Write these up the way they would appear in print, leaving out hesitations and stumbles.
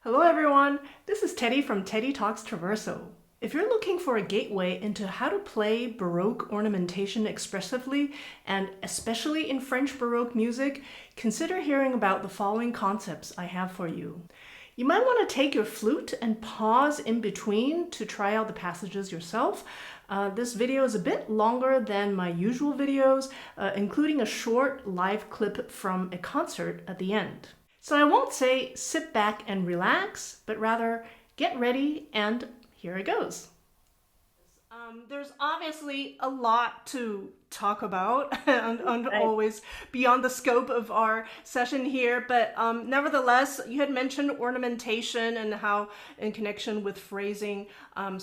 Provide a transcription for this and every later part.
Hello everyone, this is Teddie from Teddie Talks Traverso. If you're looking for a gateway into how to play Baroque ornamentation expressively, and especially in French Baroque music, consider hearing about the following concepts I have for you. You might want to take your flute and pause in between to try out the passages yourself. This video is a bit longer than my usual videos, including a short live clip from a concert at the end. So I won't say sit back and relax, but rather get ready and here it goes. There's obviously a lot to talk about and always beyond the scope of our session here, but nevertheless, you had mentioned ornamentation and how in connection with phrasing. I'm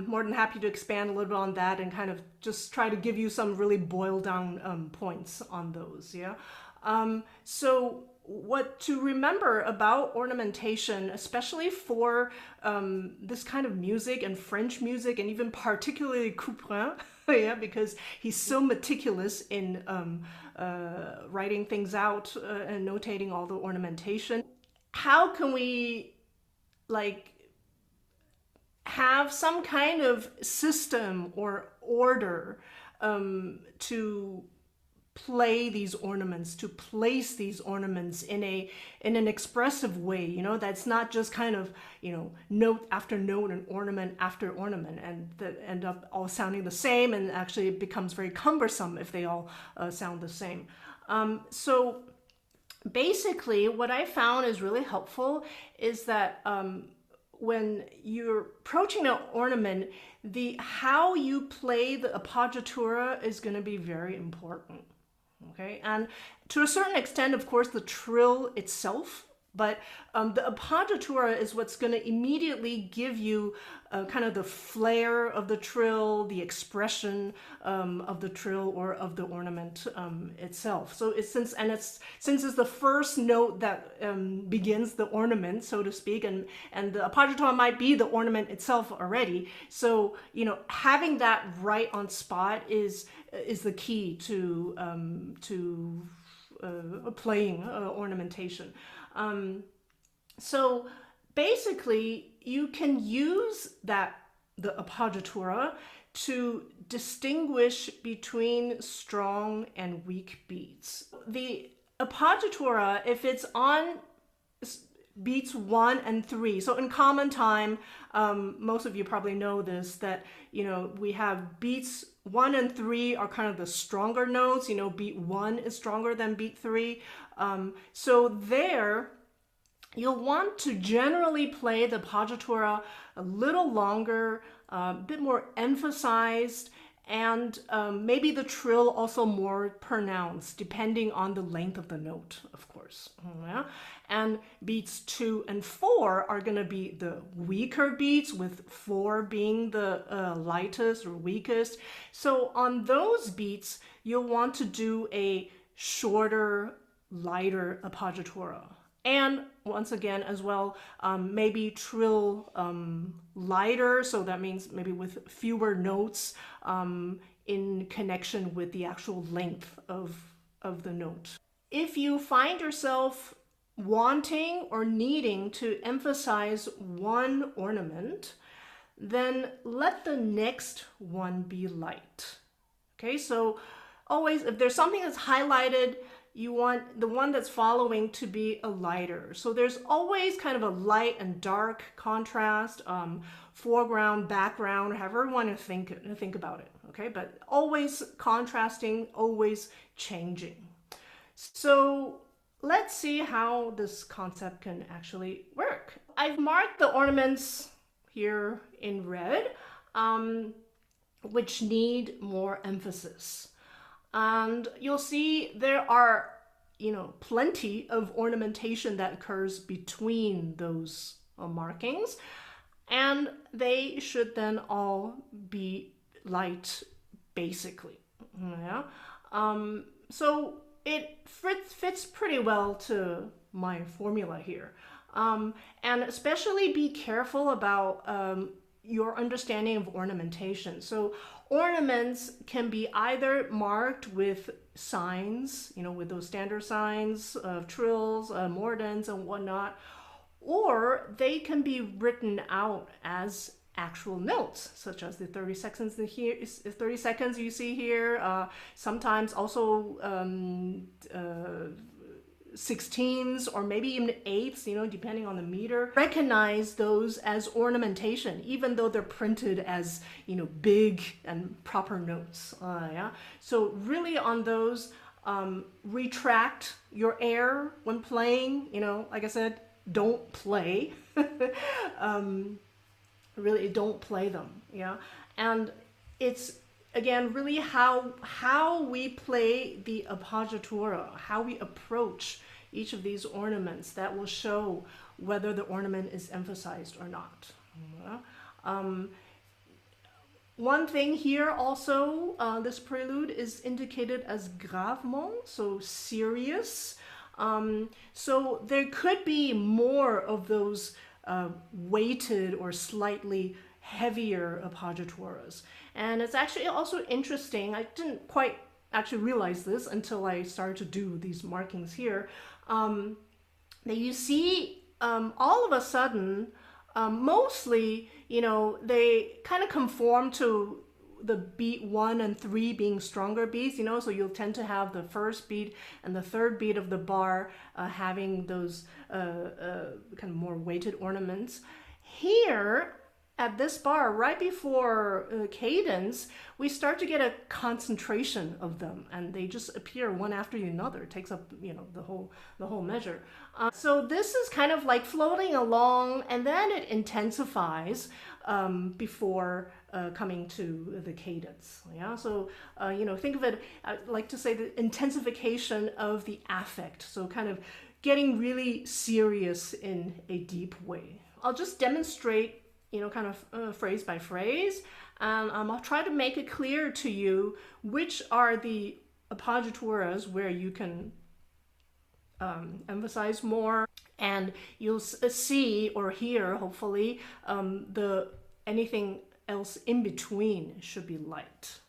more than happy to expand a little bit on that and kind of just try to give you some really boiled down points on those, yeah? So what to remember about ornamentation, especially for this kind of music and French music, and even particularly Couperin, yeah, because he's so meticulous in writing things out and notating all the ornamentation. How can we have some kind of system or order to play these ornaments, to place these ornaments in an expressive way, you know, that's not just kind of, you know, note after note and ornament after ornament, and that end up all sounding the same, and actually it becomes very cumbersome if they all sound the same. So basically what I found is really helpful is that when you're approaching an ornament, how you play the appoggiatura is going to be very important. Okay, and to a certain extent, of course, the trill itself, but the appoggiatura is what's going to immediately give you kind of the flair of the trill, the expression of the trill or of the ornament itself. So since it's the first note that begins the ornament, so to speak, and the appoggiatura might be the ornament itself already. So, you know, having that right on spot is the key to playing ornamentation. So basically, you can use the appoggiatura to distinguish between strong and weak beats. The appoggiatura, if it's on beats 1 and 3, so in common time, most of you probably know this, that, you know, we have beats 1 and 3 are kind of the stronger notes. You know, beat 1 is stronger than beat 3. So there, you'll want to generally play the appoggiatura a little longer, a bit more emphasized, and maybe the trill also more pronounced, depending on the length of the note, of course. Yeah? And beats 2 and 4 are going to be the weaker beats, with 4 being the lightest or weakest. So on those beats, you'll want to do a shorter, lighter appoggiatura. And once again, as well, maybe trill lighter, so that means maybe with fewer notes in connection with the actual length of the note. If you find yourself wanting or needing to emphasize one ornament, then let the next one be light. Okay, so always, if there's something that's highlighted, you want the one that's following to be a lighter. So there's always kind of a light and dark contrast, foreground, background, however you want to think about it. Okay, but always contrasting, always changing. So let's see how this concept can actually work. I've marked the ornaments here in red, which need more emphasis. And you'll see there are, you know, plenty of ornamentation that occurs between those markings, and they should then all be light, basically. Yeah. So it fits pretty well to my formula here. And especially be careful about your understanding of ornamentation. So Ornaments can be either marked with signs, with those standard signs of trills, mordents, and whatnot, or they can be written out as actual notes, such as the 30 seconds here, 30 seconds you see here. Sometimes also 16ths or maybe even eighths, depending on the meter. Recognize those as ornamentation, even though they're printed as, big and proper notes. Yeah. So really on those, retract your air when playing. Like I said, don't play. Really, don't play them. Yeah. And it's again really how we play the appoggiatura, how we approach each of these ornaments that will show whether the ornament is emphasized or not. One thing here also, this prelude is indicated as gravement, so serious. So there could be more of those weighted or slightly heavier appoggiaturas. And it's actually also interesting, I didn't quite actually realize this until I started to do these markings here, that you see all of a sudden, mostly, they kind of conform to the beat 1 and 3 being stronger beats, so you'll tend to have the first beat and the third beat of the bar having those kind of more weighted ornaments. Here, at this bar, right before cadence, we start to get a concentration of them, and they just appear one after another. It takes up, the whole measure. So this is kind of like floating along, and then it intensifies before coming to the cadence. Yeah. So think of it. I like to say the intensification of the affect. So kind of getting really serious in a deep way. I'll just demonstrate, kind of phrase by phrase, and I'll try to make it clear to you which are the appoggiaturas where you can emphasize more, and you'll see or hear, hopefully, anything else in between should be light.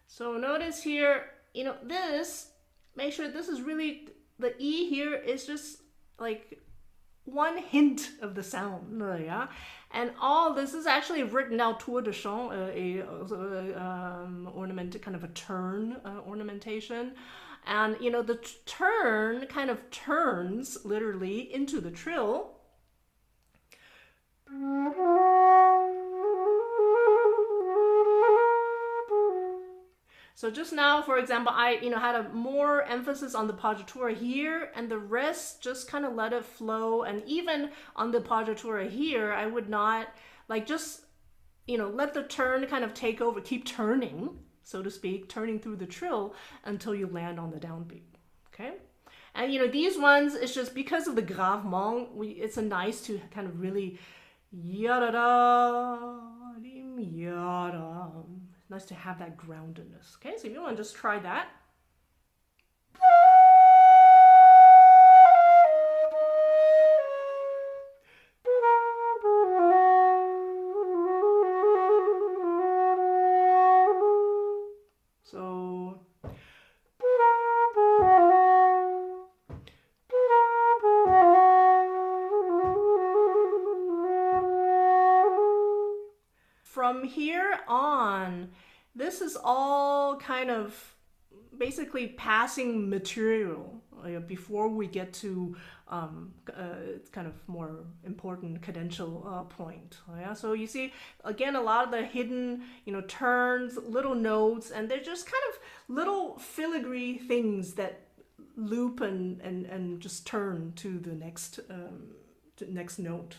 So notice here, make sure this is really, the E here is just like one hint of the sound, yeah? And all this is actually written out tour de chant, ornament, kind of a turn ornamentation. And, the turn kind of turns literally into the trill. So just now, for example, I had a more emphasis on the appoggiatura here, and the rest just kind of let it flow. And even on the appoggiatura here, I would not just let the turn kind of take over, keep turning, so to speak, turning through the trill until you land on the downbeat. Okay, and these ones, it's just because of the gravement, it's a nice to kind of really yada yada. Nice to have that groundedness. Okay, so if you want to just try that. So from here on, this is all kind of basically passing material before we get to kind of more important cadential point. Yeah, so you see again a lot of the hidden turns, little notes, and they're just kind of little filigree things that loop and just turn to the next note.